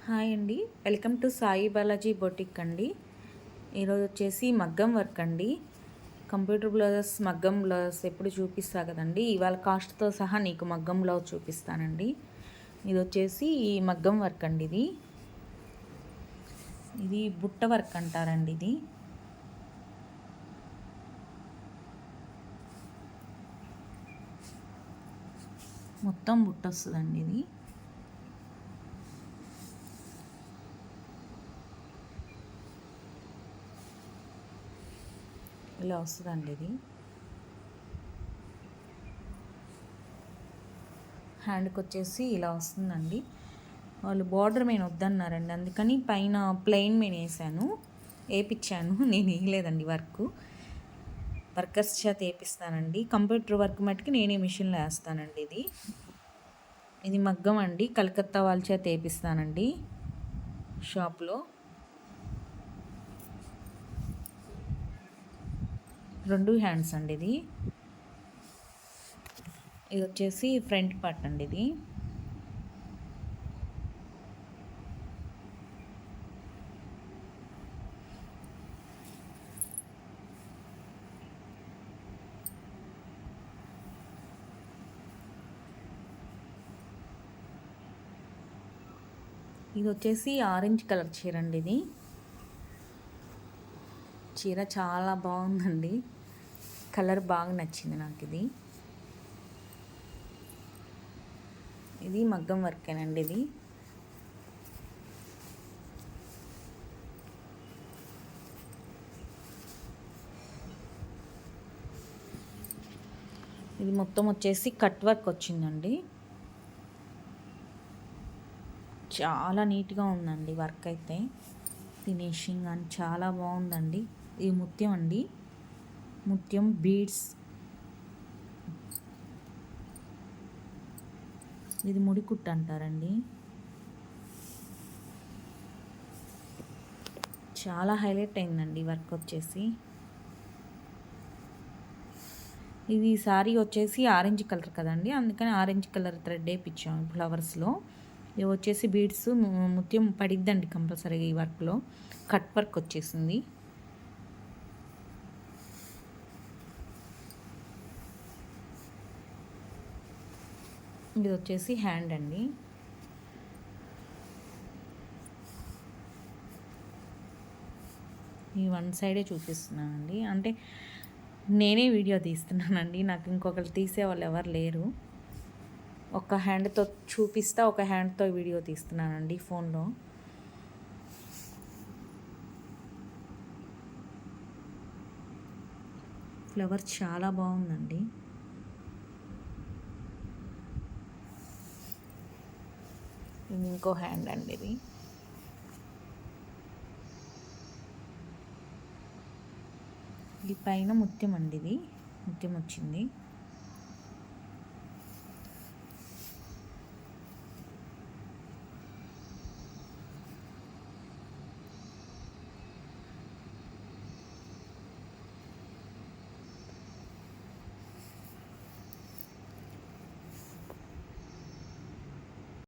Hi అండి, welcome to Sai Balaji boutique అండి. ఈరోజు వచ్చేసి మగ్గం వర్క్ అండి. కంప్యూటర్ బ్లౌజెస్, మగ్గం బ్లౌజెస్ ఎప్పుడు చూపిస్తా కదండి, ఇవాళ కాస్ట్తో సహా నీకు మగ్గం బ్లౌజ్ చూపిస్తానండి. ఇది వచ్చేసి మగ్గం వర్క్ అండి. ఇది బుట్ట వర్క్ అంటారండి. ఇది మొత్తం బుట్ట వస్తుందండి. ఇది ఇలా వస్తుందండి. ఇది హ్యాండ్కి వచ్చేసి ఇలా వస్తుందండి. వాళ్ళు బార్డర్ మెయిన్ వద్దన్నారండి, అందుకని పైన ప్లెయిన్ మెయిన్ వేయించాను. నేను వేయలేదండి వర్కర్స్ చేత వేపిస్తానండి. కంప్యూటర్ వర్క్ మట్టుకు నేనే మిషన్లో వేస్తానండి. ఇది మగ్గం అండి, కలకత్తా వాళ్ళ చేత వేపిస్తానండి షాప్లో. 2 హ్యాండ్స్ అండి. ఇది వచ్చేసి ఫ్రంట్ పార్ట్ అండి. ఇది వచ్చేసి ఆరెంజ్ కలర్ చీర అండి. ఇది చీర చాలా బాగుందండి, కలర్ బాగా నచ్చింది నాకు. ఇది మగ్గం వర్కేనండి. ఇది మొత్తం వచ్చేసి కట్ వర్క్ వచ్చిందండి. చాలా నీట్గా ఉందండి వర్క్ అయితే, ఫినిషింగ్ అని చాలా బాగుందండి. ఇది ముత్యం అండి, ముత్యం బీడ్స్. ఇది ముడికుట్టు అంటారండి. చాలా హైలైట్ అయిందండి వర్క్ వచ్చేసి. ఇది సారీ వచ్చేసి ఆరెంజ్ కలర్ కదండి, అందుకని ఆరెంజ్ కలర్ థ్రెడ్ వేయించాము ఫ్లవర్స్లో. ఇవి వచ్చేసి బీడ్స్, ముత్యం పడిద్దండి కంపల్సరీగా ఈ వర్క్లో. కట్ వర్క్ వచ్చేసింది. ఇది వచ్చేసి హ్యాండ్ అండి. ఈ వన్ సైడే చూపిస్తున్నానండి, అంటే నేనే వీడియో తీస్తున్నానండి, నాకు ఇంకొకరు తీసేవాళ్ళు ఎవరు లేరు. ఒక హ్యాండ్తో చూపిస్తా, ఒక హ్యాండ్తో వీడియో తీస్తున్నానండి ఫోన్లో. ఫ్లవర్ చాలా బాగుందండి. ఇంకో హ్యాండ్ అండి. ఇది పైన ముత్యం అండి. ఇది ముత్యం వచ్చింది.